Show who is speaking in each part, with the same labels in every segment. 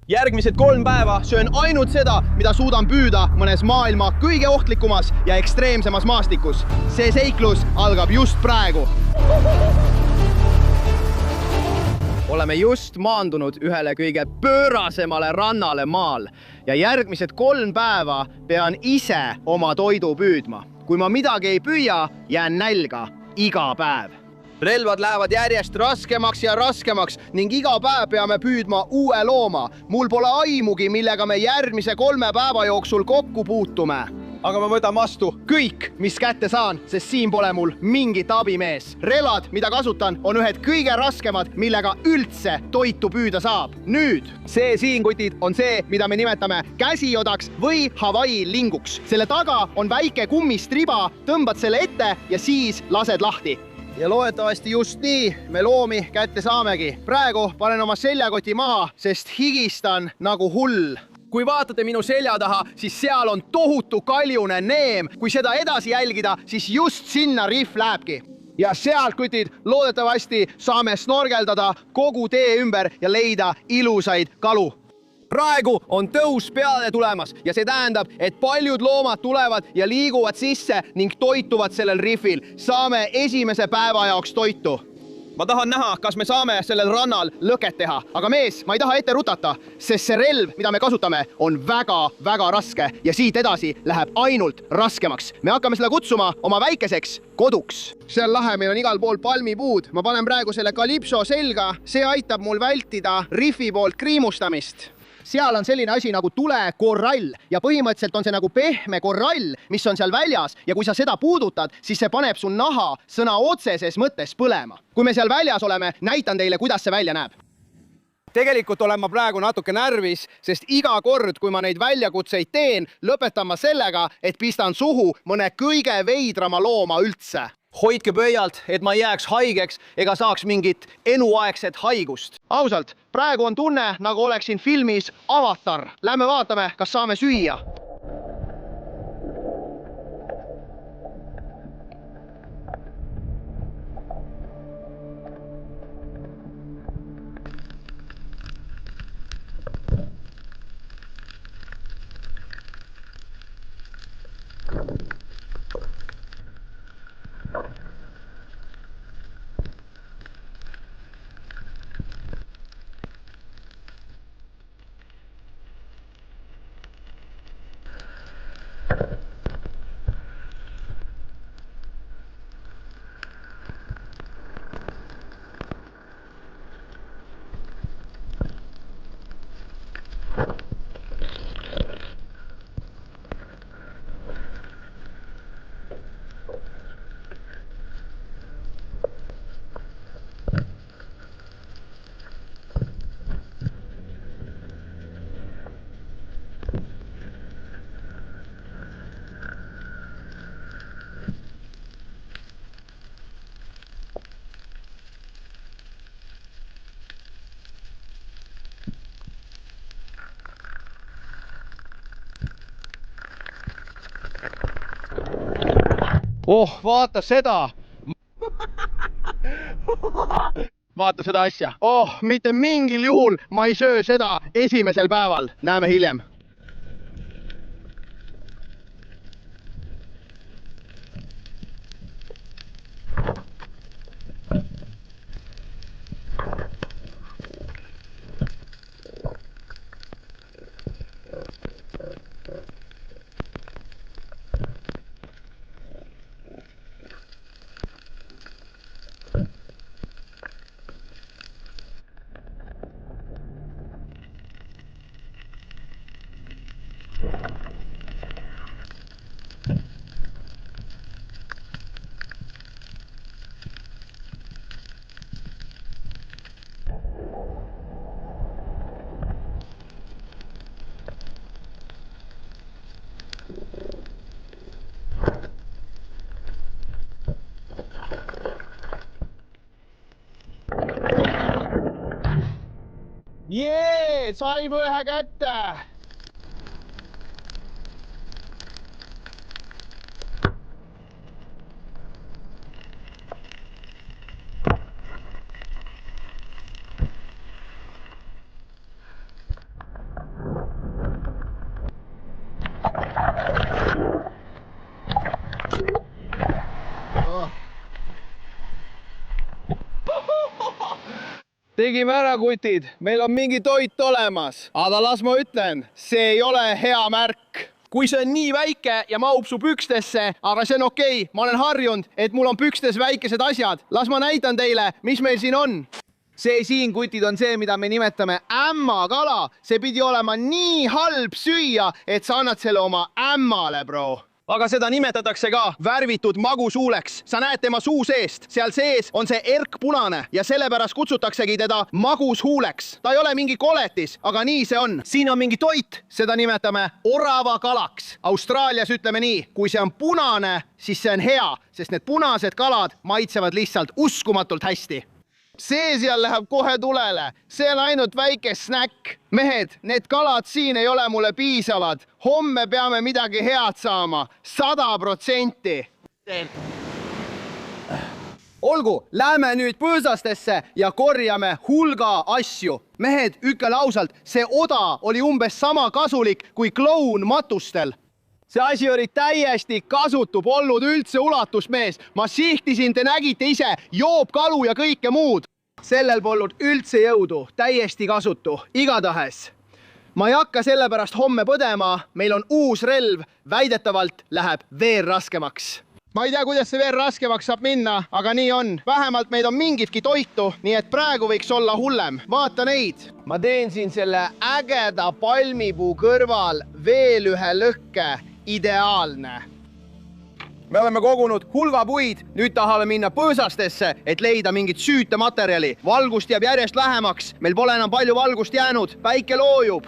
Speaker 1: Järgmised 3 päeva söön ainult seda, mida suudan püüda mõnes maailma kõige ohtlikumas ja ekstreemsemas maastikus. See seiklus algab just praegu. Oleme just maandunud ühele kõige pöörasemale rannale maal ja järgmised 3 päeva pean ise oma toidu püüdma. Kui ma midagi ei püüa, jään nälga iga päev. Relvad lähevad järjest raskemaks ja raskemaks ning iga päev peame püüdma uue looma. Mul pole aimugi, millega me järgmise 3 päeva jooksul kokku puutume. Aga ma võtan vastu kõik, mis kätte saan, sest siin pole mul mingit abimees. Relvad, mida kasutan, on ühed kõige raskemad, millega üldse toitu püüda saab. Nüüd, see siin, kutid, on see, mida me nimetame käsiodaks või Hawaii linguks. Selle taga on väike kummist riba, tõmbad selle ette ja siis lased lahti. Ja loodetavasti just nii me loomi kätte saamegi. Praegu panen oma seljakoti maha, sest higistan nagu hull. Kui vaatate minu selja taha, siis seal on tohutu kaljune neem. Kui seda edasi jälgida, siis just sinna rihv lähebki. Ja sealt, kutid, loodetavasti saame snorgeldada kogu tee ümber ja leida ilusaid kalu. Praegu on tõus peale tulemas ja see tähendab, et paljud loomad tulevad ja liiguvad sisse ning toituvad sellel rihvil. Saame esimese päeva jaoks toitu. Ma tahan näha, kas me saame sellel rannal lõket teha, aga mees, ma ei taha ette rutata, sest see relv, mida me kasutame, on väga raske ja siit edasi läheb ainult raskemaks. Me hakkame seda kutsuma oma väikeseks koduks. Seal lahe meil on igal pool palmipuud. Ma panen praegu selle kalipso selga, see aitab mul vältida rihvi poolt kriimustamist. Seal on selline asi nagu tulekorrall ja põhimõtteliselt on see nagu pehme korrall, mis on seal väljas ja kui sa seda puudutad, siis see paneb su naha sõna otseses mõttes põlema. Kui me seal väljas oleme, näitan teile, kuidas see välja näeb. Tegelikult olen ma praegu natuke närvis, sest iga kord, kui ma neid väljakutseid teen, lõpetan ma sellega, et pistan suhu mõne kõige veidrama looma üldse. Hoidke pöialt, et ma jääks haigeks ega saaks mingit eluaegset haigust. Ausalt, praegu on tunne, nagu oleksin filmis Avatar. Lähme vaatame, kas saame süüa. Oh, vaata seda! Vaata seda asja. Oh, mitte mingil juhul ma ei söö seda esimesel päeval. Näeme hiljem. Jee, saime ühe kätte! tegime ära, kutid, meil on mingi toit olemas, aga las ma ütlen, see ei ole hea märk. Kui see on nii väike ja mahub su pükstesse, aga see on okei, ma olen harjunud, et mul on pükstes väikesed asjad. Las ma näitan teile, mis meil siin on. See siin, kutid, on see, mida me nimetame ämmakala. See pidi olema nii halb süüa, et sa annad selle oma ämmale, bro. Aga seda nimetatakse ka värvitud magusuuleks. Sa näed tema suu seest. Seal sees on see erkpunane ja sellepärast kutsutaksegi teda magushuuleks. Ta ei ole mingi koletis, aga nii see on. Siin on mingi toit. Seda nimetame oravakalaks. Austraalias ütleme nii, kui see on punane, siis see on hea, sest need punased kalad maitsevad lihtsalt uskumatult hästi. See seal läheb kohe tulele. See on ainult väike snäkk. Mehed, need kalad siin ei ole mulle piisavad. Homme peame midagi head saama. 100%. Olgu, lähme nüüd põõsastesse ja korjame hulga asju. Mehed, ütlen ausalt, see oda oli umbes sama kasulik kui kloun matustel. See asi oli täiesti kasutu, polnud üldse ulatusmees. Ma sihtisin, te nägite ise, joob kalu ja kõike muud. Sellel polnud üldse jõudu, täiesti kasutu, igatahes. Ma ei hakka sellepärast homme põdema, meil on uus relv, väidetavalt läheb veel raskemaks. Ma ei tea, kuidas see veel raskemaks saab minna, aga nii on. Vähemalt meid on mingitki toitu, nii et praegu võiks olla hullem. Vaata neid. Ma teen siin selle ägeda palmipuu kõrval veel ühe lõkke. Ideaalne. Me oleme kogunud hulga puid, nüüd tahame minna põõsastesse, et leida mingit süütematerjali. Valgust jääb järjest vähemaks, meil pole enam palju valgust jäänud, päike loojub.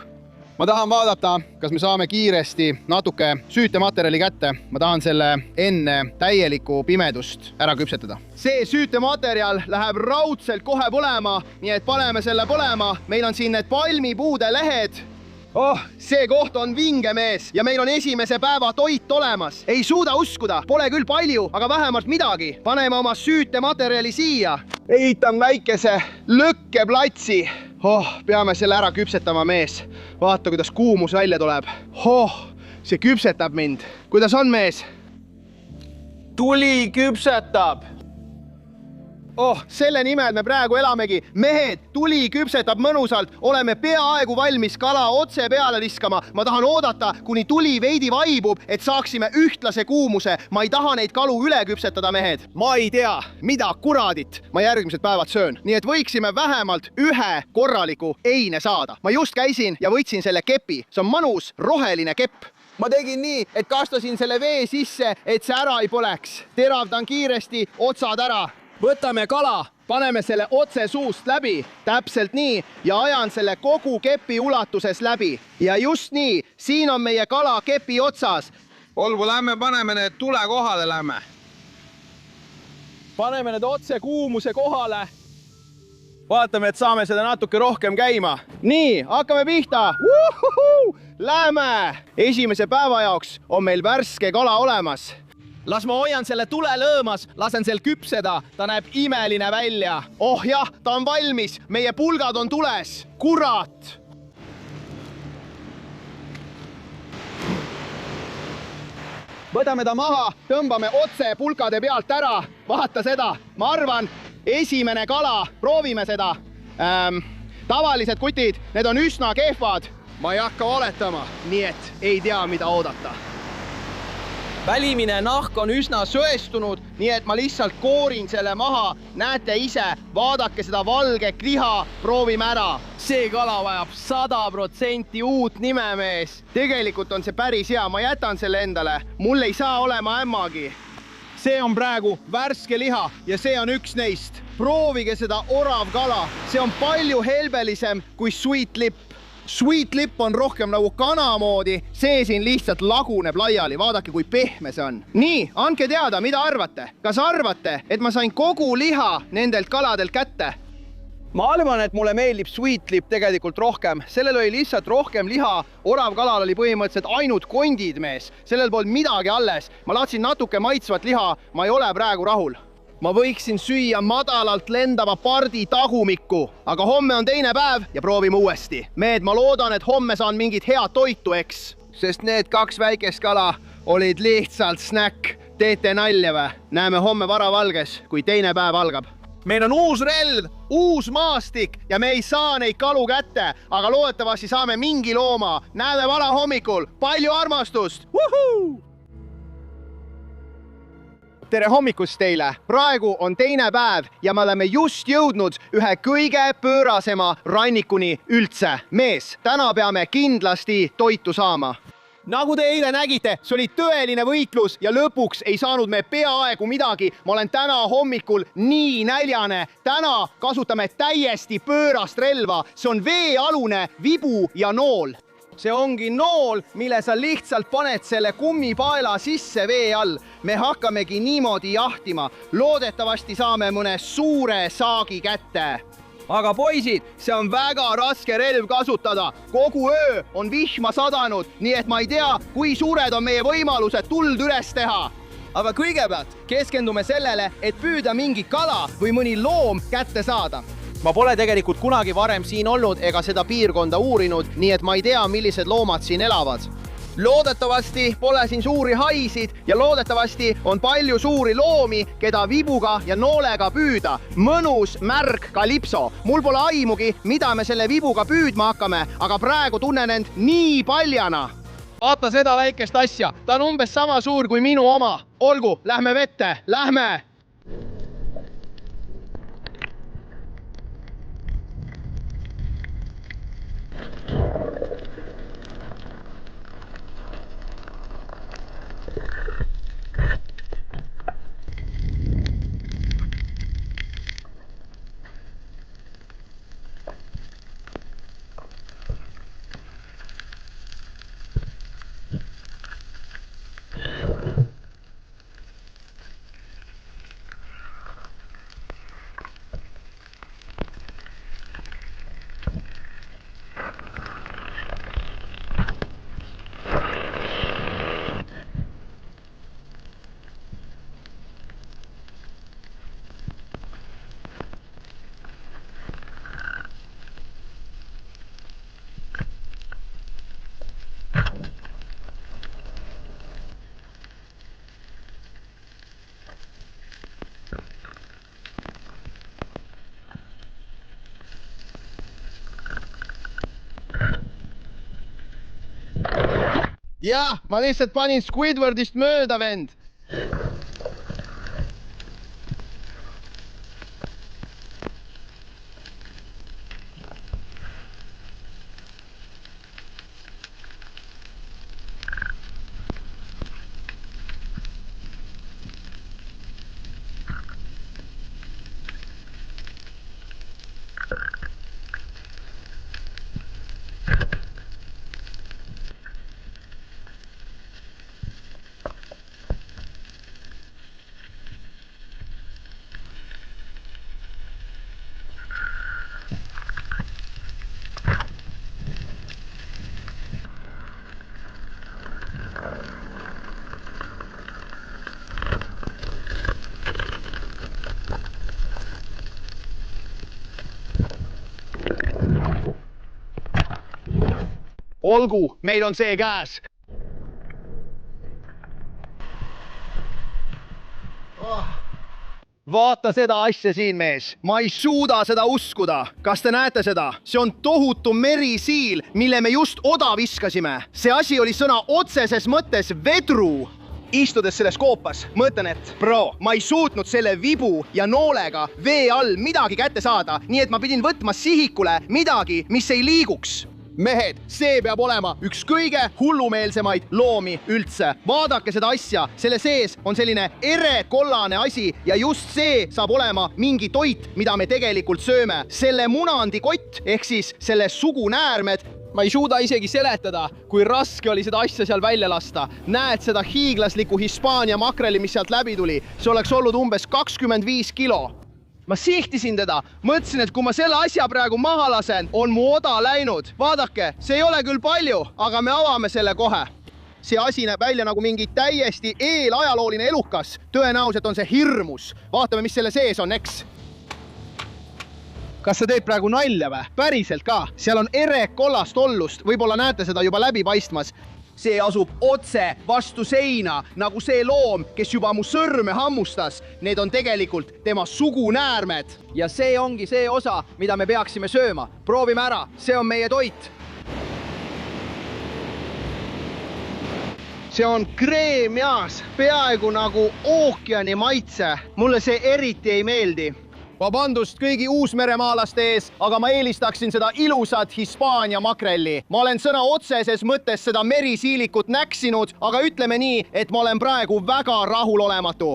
Speaker 1: Ma tahan vaadata, kas me saame kiiresti natuke süütematerjali kätte. Ma tahan selle enne täielikku pimedust ära küpsetada. See süütematerjal läheb raudselt kohe põlema, nii et paneme selle põlema. Meil on siin need palmipuude lehed. Oh, see koht on vinge, mees, ja meil on esimese päeva toit olemas. Ei suuda uskuda, pole küll palju, aga vähemalt midagi. Paneme oma süütematerjali siia. Ehitan väikese lõkkeplatsi. Oh, peame selle ära küpsetama, mees. Vaata, kuidas kuumus välja tuleb. Oh, see küpsetab mind. Kuidas on, mees? Tuli küpsetab. Oh, selle nimel me praegu elamegi. Mehed, tuli küpsetab mõnusalt. Oleme peaaegu valmis kala otse peale viskama. Ma tahan oodata, kuni tuli veidi vaibub, et saaksime ühtlase kuumuse. Ma ei taha neid kalu üle küpsetada, mehed. Ma ei tea, mida kuradit ma järgmised päevad söön. Nii et võiksime vähemalt ühe korraliku eine saada. Ma just käisin ja võtsin selle kepi. See on manus roheline kepp. Ma tegin nii, et kastasin selle vee sisse, et see ära ei põleks. Teravdan kiiresti otsad ära. Võtame kala, paneme selle otse suust läbi, täpselt nii, ja ajan selle kogu kepi ulatuses läbi. Ja just nii, siin on meie kala kepi otsas. Olgu, lähme paneme need tule kohale, lähme. Paneme need otse kuumuse kohale. Vaatame, et saame seda natuke rohkem käima. Nii, hakkame pihta. Lähme! Esimese päeva jaoks on meil värske kala olemas. Las ma hoian selle tule lõõmas, lasen sel küpseda, ta näeb imeline välja. Oh jah, ta on valmis, meie pulgad on tules. Kurat! Võtame ta maha, tõmbame otse pulkade pealt ära. Vaata seda, ma arvan, esimene kala, proovime seda. Tavalised kutid, need on üsna kehvad. Ma ei hakka valetama, nii et ei tea, mida oodata. Välimine nahk on üsna söestunud, nii et ma lihtsalt koorin selle maha. Näete ise, vaadake seda valget liha, proovime ära. See kala vajab 100% uut nime, mees. Tegelikult on see päris hea, ma jätan selle endale. Mul ei saa olema ämmagi. See on praegu värske liha ja see on üks neist. Proovige seda oravkala. See on palju helbelisem kui sweet lip. Sweet lip on rohkem nagu kana moodi, see siin lihtsalt laguneb laiali, vaadake kui pehme see on. Nii, andke teada, mida arvate? Kas arvate, et ma sain kogu liha nendelt kaladelt kätte? Ma arvan, et mulle meeldib sweet lip tegelikult rohkem. Sellel oli lihtsalt rohkem liha, oravkalal oli põhimõtteliselt ainult kondid, mees. Sellel polnud midagi alles. Ma laadsin natuke maitsvat liha, ma ei ole praegu rahul. Ma võiksin süüa madalalt lendava pardi tagumikku, aga homme on teine päev ja proovime uuesti. Mehed, ma loodan, et homme saan mingit head toitu, eks? Sest need kaks väikest kala olid lihtsalt snäkk. Teete nalja või? Näeme homme varavalges, kui teine päev algab. meil on uus relv, uus maastik ja me ei saa neid kalu kätte, aga loodetavasti saame mingi looma. Näeme varahommikul, palju armastust! Wuhuu! Tere hommikust teile! Praegu on teine päev ja me oleme just jõudnud ühe kõige pöörasema rannikuni üldse. Mees, täna peame kindlasti toitu saama. Nagu te eile nägite, see oli tõeline võitlus ja lõpuks ei saanud me peaaegu midagi. Ma olen täna hommikul nii näljane. Täna kasutame täiesti pöörast relva. See on veealune vibu ja nool. See ongi nool, mille sa lihtsalt paned selle kummipaela sisse vee all. Me hakkamegi niimoodi jahtima. Loodetavasti saame mõne suure saagi kätte. Aga poisid, see on väga raske relv kasutada. Kogu öö on vihma sadanud, nii et ma ei tea, kui suured on meie võimalused tuld üles teha. Aga kõigepealt keskendume sellele, et püüda mingi kala või mõni loom kätte saada. Ma pole tegelikult kunagi varem siin olnud ega seda piirkonda uurinud, nii et ma ei tea, millised loomad siin elavad. Loodetavasti pole siin suuri haisid ja loodetavasti on palju suuri loomi, keda vibuga ja noolega püüda. Mõnus märg kalipso. Mul pole aimugi, mida me selle vibuga püüdma hakkame, aga praegu tunnen end nii paljana. Vaata seda väikest asja. Ta on umbes sama suur kui minu oma. Olgu, lähme vette. Lähme! Jah, ma lihtsalt panin Squidwardist mööda, vend. Olgu, meil on see käes. Vaata seda asja siin, mees. Ma ei suuda seda uskuda. Kas te näete seda? See on tohutu merisiil, mille me just oda viskasime. See asi oli sõna otseses mõttes vedru. Istudes selles koopas, mõtlen, et bro, ma ei suutnud selle vibu ja noolega vee all midagi kätte saada, nii et ma pidin võtma sihikule midagi, mis ei liiguks. Mehed, see peab olema üks kõige hullumeelsemaid loomi üldse. Vaadake seda asja, selle sees on selline erekollane asi ja just see saab olema mingi toit, mida me tegelikult sööme. Selle munandikott ehk siis selle sugunäärmed. Ma ei suuda isegi seletada, kui raske oli seda asja seal välja lasta. Näed seda hiiglaslikku Hispaania makreli, mis sealt läbi tuli. See oleks olnud umbes 25 kilo. Ma sihtisin teda, mõtlesin, et kui ma selle asja praegu maha lasen, on mu oda läinud. Vaadake, see ei ole küll palju, aga me avame selle kohe. See asi näeb välja nagu mingi täiesti eelajalooline elukas. Tõenäoliselt on see hirmus. Vaatame, mis selle sees on, eks. Kas sa teed praegu nalja või? Päriselt ka. Seal on erekollast ollust. Võib-olla näete seda juba läbi paistmas. see asub otse vastu seina, nagu see loom, kes juba mu sõrme hammustas. Need on tegelikult tema sugunäärmed. Ja see ongi see osa, mida me peaksime sööma. Proovime ära, see on meie toit. See on kreemjaas, peaaegu nagu ookeani maitse. Mulle see eriti ei meeldi. Vabandust kõigi uusmeremaalaste ees, aga ma eelistaksin seda ilusat Hispaania makrelli. Ma olen sõna otseses mõttes seda merisiilikut näksinud, aga ütleme nii, et ma olen praegu väga rahulolematu.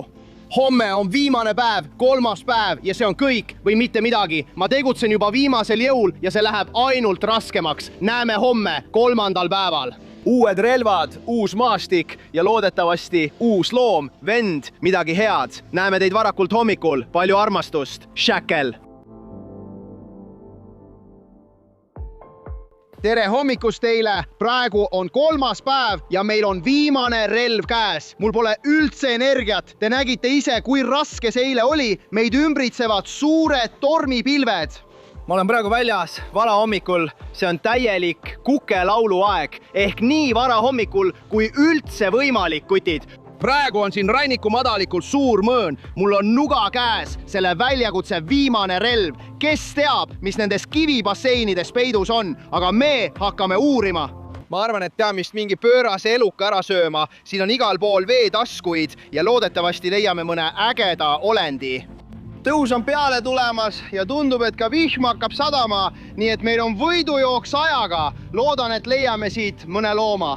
Speaker 1: Homme on viimane päev, 3. päev ja see on kõik või mitte midagi. Ma tegutsen juba viimasel jõul ja see läheb ainult raskemaks. Näeme homme, 3. päeval. Uued relvad, uus maastik ja loodetavasti uus loom, vend, midagi head. Näeme teid varakult hommikul. Palju armastust. Shackle. Tere hommikust teile! Praegu on 3. päev ja meil on viimane relv käes. Mul pole üldse energiat. Te nägite ise, kui raske see eile oli. Meid ümbritsevad suured tormipilved. Ma olen praegu väljas vara hommikul. See on täielik kukelaulu aeg. Ehk nii vara hommikul, kui üldse võimalik, kutid. Praegu on siin ranniku madalikul suur mõõn. Mul on nuga käes, selle väljakutse viimane relv. Kes teab, mis nendes kivibasseinides peidus on, aga me hakkame uurima. Ma arvan, et peame vist mingi pöörase eluka ära sööma. Siin on igal pool veetaskuid ja loodetavasti leiame mõne ägeda olendi. Tõus on peale tulemas ja tundub, et ka vihm hakkab sadama, nii et meil on võidujooks ajaga. Loodan, et leiame siit mõne looma.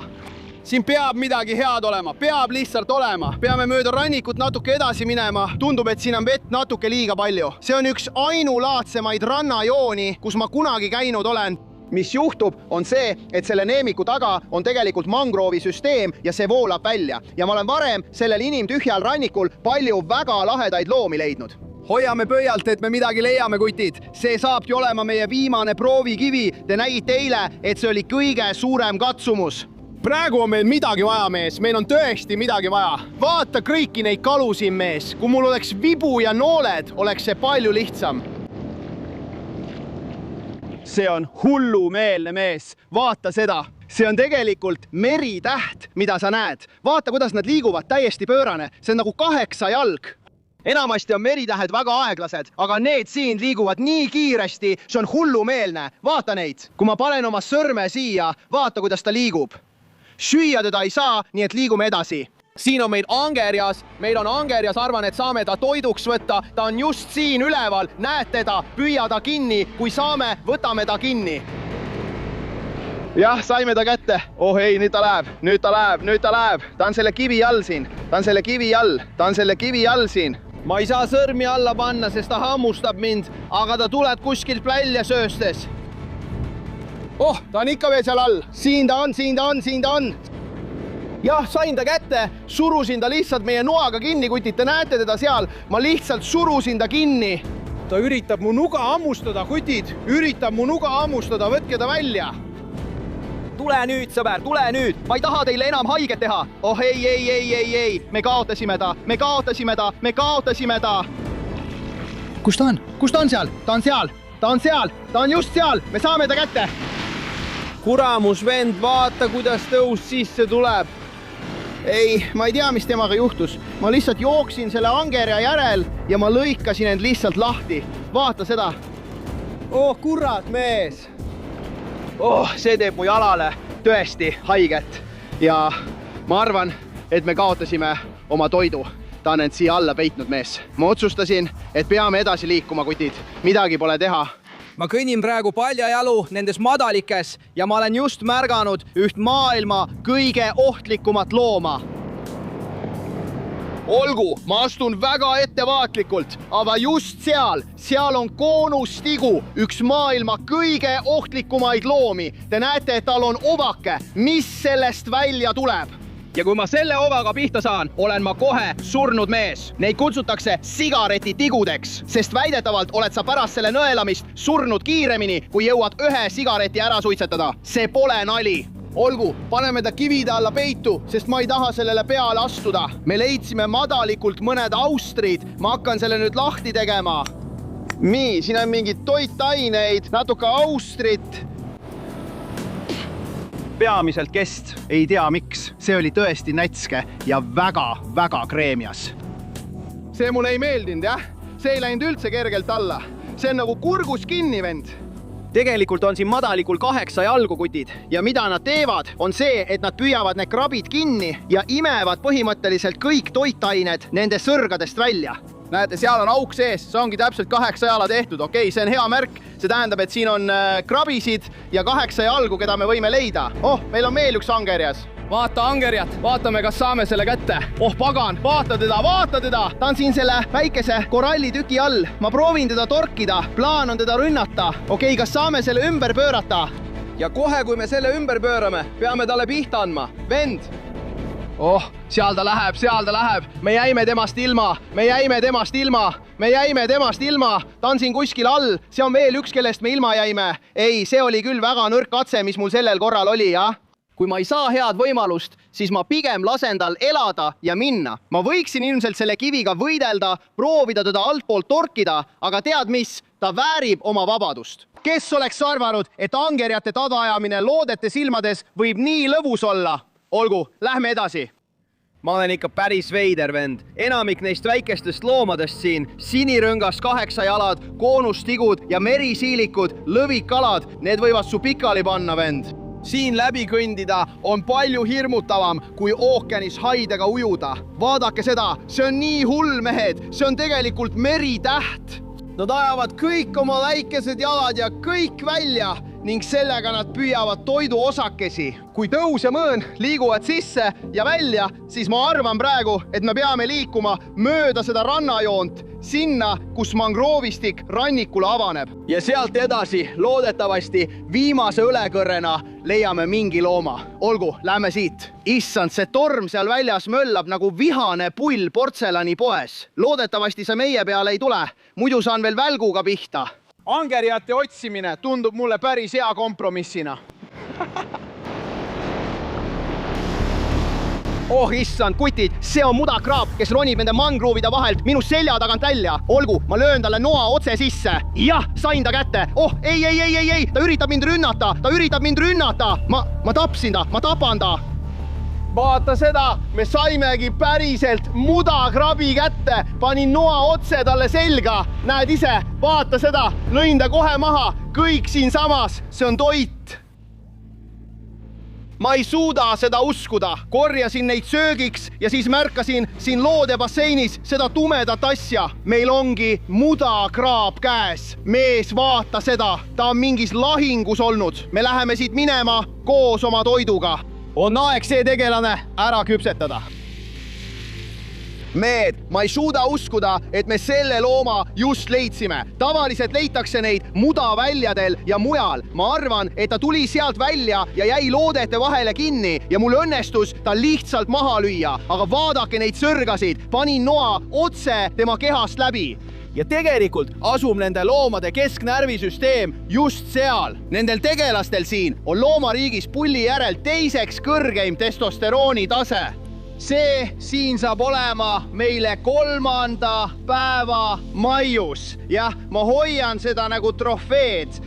Speaker 1: Siin peab midagi head olema, peab lihtsalt olema. Peame mööda rannikut natuke edasi minema. Tundub, et siin on vett natuke liiga palju. See on üks ainulaadsemaid rannajooni, kus ma kunagi käinud olen. Mis juhtub, on see, et selle neemiku taga on tegelikult mangroovisüsteem ja see voolab välja. Ja ma olen varem sellel inimtühjal rannikul palju väga lahedaid loomi leidnud. Hoiame pöialt, et me midagi leiame, kutid. See saabki olema meie viimane proovikivi. Te nägite eile, et see oli kõige suurem katsumus. Praegu on meil midagi vaja, mees. Meil on tõesti midagi vaja. Vaata kõiki neid kalu siin, mees. Kui mul oleks vibu ja nooled, oleks see palju lihtsam. See on hullumeelne, mees. Vaata seda. See on tegelikult meritäht, mida sa näed. Vaata, kuidas nad liiguvad täiesti pöörane. See on nagu 8 jalg. Enamasti on meritähed väga aeglased, aga need siin liiguvad nii kiiresti, see on hullumeelne. Vaata neid. Kui ma panen oma sõrme siia, vaata, kuidas ta liigub. Süüa teda ei saa, nii et liigume edasi. Siin on meil angerjas. Meil on angerjas, arvan, et saame ta toiduks võtta. Ta on just siin üleval. Näed teda, püüa ta kinni. Kui saame, võtame ta kinni. Jah, saime ta kätte. Oh ei, nüüd ta läheb. Nüüd ta läheb, nüüd ta läheb. Ta on selle kivi all siin. Ta on selle kivi all. Ta on selle kivi all siin. Ma ei saa sõrmi alla panna, sest ta hammustab mind, aga ta tuleb kuskilt välja sööstes. Oh, ta on ikka veel seal all. Siin ta on, siin ta on, siin ta on. Jah, sain ta kätte. Surusin ta lihtsalt meie noaga kinni, kutid. Te näete teda seal. Ma lihtsalt surusin ta kinni. Ta üritab mu nuga hammustada, kutid. Üritab mu nuga hammustada. Võtke ta välja. Tule nüüd, sõber, tule nüüd. Ma ei taha teile enam haiget teha. Oh ei. Me kaotasime ta. Me kaotasime ta. Me kaotasime ta. Kus ta on? Kus ta on seal? Ta on seal. Ta on seal. Ta on just seal. Me saame ta kätte. Kuramus vend, vaata, kuidas tõus sisse tuleb. Ei, ma ei tea, mis temaga juhtus. Ma lihtsalt jooksin selle angerja järel ja ma lõikasin end lihtsalt lahti. Vaata seda. Oh, kurat, mees. Oh, see teeb mu jalale tõesti haiget ja ma arvan, et me kaotasime oma toidu. Ta on end siia alla peitnud, mees. Ma otsustasin, et peame edasi liikuma, kutid. Midagi pole teha. Ma kõnnin praegu paljajalu nendes madalikes ja ma olen just märganud üht maailma kõige ohtlikumat looma. Olgu, ma astun väga ettevaatlikult, aga just seal on koonustigu, üks maailma kõige ohtlikumaid loomi. Te näete, et tal on ovake, mis sellest välja tuleb. Ja kui ma selle ovaga pihta saan, olen ma kohe surnud mees. Neid kutsutakse sigaretitigudeks, sest väidetavalt oled sa pärast selle nõelamist surnud kiiremini, kui jõuad ühe sigareti ära suitsetada. See pole nali. Olgu, paneme ta kivide alla peitu, sest ma ei taha sellele peale astuda. Me leidsime madalikult mõned austrid. Ma hakkan selle nüüd lahti tegema. Nii, siin on mingid toitaineid, natuke austrit.
Speaker 2: peamiselt kest.
Speaker 1: Ei tea miks, see oli tõesti nätske ja väga kreemias. See mulle ei meeldinud, jah? See ei läinud üldse kergelt alla. See on nagu kurgus kinni, vend. Tegelikult on siin madalikul 8 jalgu, kutid. Ja mida nad teevad, on see, et nad püüavad need krabid kinni ja imevad põhimõtteliselt kõik toitained nende sõrgadest välja. Näete, seal on auk sees, see ongi täpselt 8 jala tehtud. Okei, see on hea märk. See tähendab, et siin on krabisid ja 8 jalgu, keda me võime leida. Meil on veel üks angerjas. Vaata angerjat, vaatame, kas saame selle kätte. Pagan, vaata teda. Ta on siin selle väikese korallitüki all. Ma proovin teda torkida. Plaan on teda rünnata. Okei, kas saame selle ümber pöörata? Ja kohe, kui me selle ümber pöörame, peame talle pihta andma. Vend! Seal ta läheb. Me jäime temast ilma. Ta on siin kuskil all. See on veel üks, kellest me ilma jäime. Ei, see oli küll väga nõrk katse, mis mul sellel korral oli, jah? Kui ma ei saa head võimalust, siis ma pigem lasen tal elada ja minna. Ma võiksin ilmselt selle kiviga võidelda, proovida teda altpoolt torkida, aga tead mis? Ta väärib oma vabadust. Kes oleks arvanud, et angerjate tadaajamine loodete silmades võib nii lõbus olla? Olgu, lähme edasi. Ma olen ikka päris veider, vend. Enamik neist väikestest loomadest siin, sinirõngas 8 jalad, koonustigud ja merisiilikud, lõvikalad, need võivad su pikali panna, vend. Siin läbi kõndida on palju hirmutavam, kui ookeanis haidega ujuda. Vaadake seda, see on nii hull, mehed. See on tegelikult meritäht. Nad ajavad kõik oma väikesed jalad ja kõik välja ning sellega nad püüavad toidu osakesi. Kui tõus ja mõõn liiguvad sisse ja välja, siis ma arvan praegu, et me peame liikuma mööda seda rannajoont sinna, kus mangroovistik rannikule avaneb. Ja sealt edasi loodetavasti viimase ülekõrrena leiame mingi looma. Olgu, lähme siit. Issand, see torm seal väljas möllab nagu vihane pull portselani poes. Loodetavasti see meie peale ei tule, muidu saan veel välguga pihta. Angerjate otsimine tundub mulle päris hea kompromissina. Issand, kutid, see on mudakraap, kes ronib nende mangroovide vahelt minu selja tagant välja. Olgu, ma löön talle noa otse sisse. Jah, sain ta kätte. Ei, ta üritab mind rünnata. Ma tapsin ta, ma tapan ta. Vaata seda, me saimegi päriselt mudakrabi kätte. Panin noa otse talle selga. Näed ise, vaata seda, lõin ta kohe maha. Kõik siin samas, see on toit. Ma ei suuda seda uskuda. Korjasin neid söögiks ja siis märkasin siin loodebasseinis seda tumedat asja. Meil ongi mudakraab käes. Mees, vaata seda. Ta on mingis lahingus olnud. Me läheme siit minema koos oma toiduga. On aeg see tegelane ära küpsetada. Mehed, ma ei suuda uskuda, et me selle looma just leidsime. Tavaliselt leitakse neid mudaväljadel ja mujal. Ma arvan, et ta tuli sealt välja ja jäi loodete vahele kinni ja mul õnnestus ta lihtsalt maha lüüa. Aga vaadake neid sõrgasid, panin noa otse tema kehast läbi. Ja tegelikult asub nende loomade kesknärvisüsteem just seal. Nendel tegelastel siin on loomariigis pulli järel teiseks kõrgeim testosterooni tase. See siin saab olema meile 3. päeva maius. Jah, ma hoian seda nagu trofeed.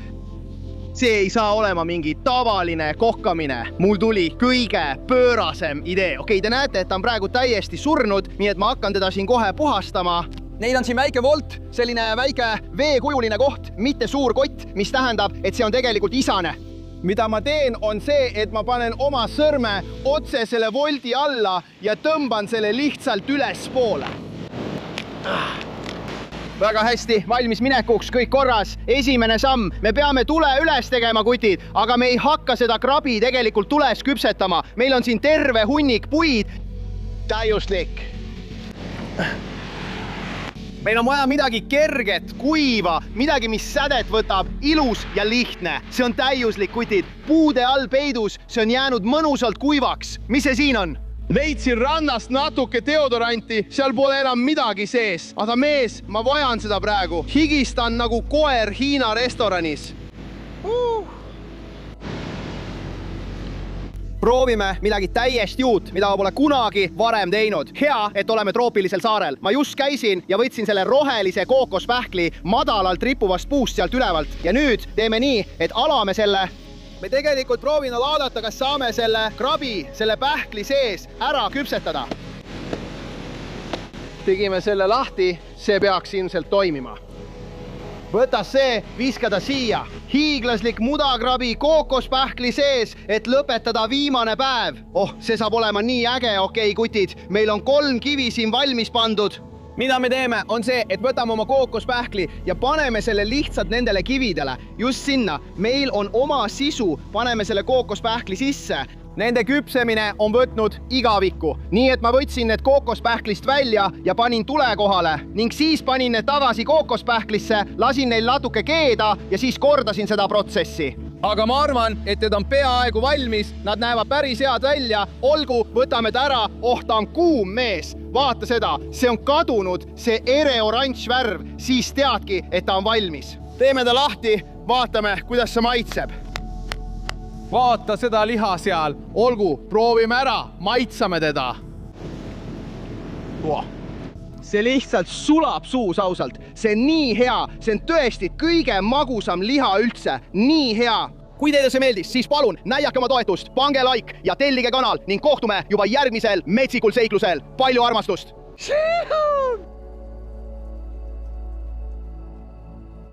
Speaker 1: See ei saa olema mingi tavaline kohkamine. Mul tuli kõige pöörasem idee. Okei, te näete, et ta on praegu täiesti surnud, nii et ma hakkan teda siin kohe puhastama. Neil on siin väike volt, selline väike veekujuline koht, mitte suur kott, mis tähendab, et see on tegelikult isane. Mida ma teen, on see, et ma panen oma sõrme otse selle voldi alla ja tõmban selle lihtsalt üles poole. Väga hästi, valmis minekuks, kõik korras. Esimene samm, me peame tule üles tegema, kutid, aga me ei hakka seda krabi tegelikult tules küpsetama. Meil on siin terve hunnik puid. Täiuslik. Meil on vaja midagi kerget, kuiva, midagi, mis sädet võtab, ilus ja lihtne. See on täiuslik, kutid. Puude all peidus, see on jäänud mõnusalt kuivaks. Mis see siin on? Leidsin rannast natuke deodoranti, seal pole enam midagi sees. Aga mees, ma vajan seda praegu. Higistan nagu koer Hiina restoranis. Proovime midagi täiesti uut, mida ma pole kunagi varem teinud. Hea, et oleme troopilisel saarel. Ma just käisin ja võtsin selle rohelise kookospähkli madalalt rippuvast puust sealt ülevalt. Ja nüüd teeme nii, et alame selle me tegelikult proovime vaadata, kas saame selle krabi, selle pähkli sees ära küpsetada. Tegime selle lahti, see peaks ilmselt toimima. Võta see, viska ta siia. Hiiglaslik mudakrabi kookospähkli sees, et lõpetada viimane päev. Oh, see saab olema nii äge, okei, kutid. Meil on 3 kivi siin valmis pandud. Mida me teeme, on see, et võtame oma kookospähkli ja paneme selle lihtsalt nendele kividele. Just sinna. Meil on oma sisu. Paneme selle kookospähkli sisse. Nende küpsemine on võtnud igavikku, nii et ma võtsin need kookospähklist välja ja panin tule kohale ning siis panin need tagasi kookospähklisse, lasin neil natuke keeda ja siis kordasin seda protsessi. Aga ma arvan, et need on peaaegu valmis, nad näevad päris head välja, olgu, võtame ta ära, oh, ta on kuum mees. Vaata seda, see on kadunud, see ereoranž värv, siis teadki, et ta on valmis. Teeme ta lahti, vaatame, kuidas see maitseb. Vaata seda liha seal, olgu, proovime ära, maitsame teda. See lihtsalt sulab suus ausalt, see on nii hea, see on tõesti kõige magusam liha üldse, nii hea. Kui teile see meeldis, siis palun näidake oma toetust, pange like ja tellige kanal ning kohtume juba järgmisel metsikul seiklusel. Palju armastust!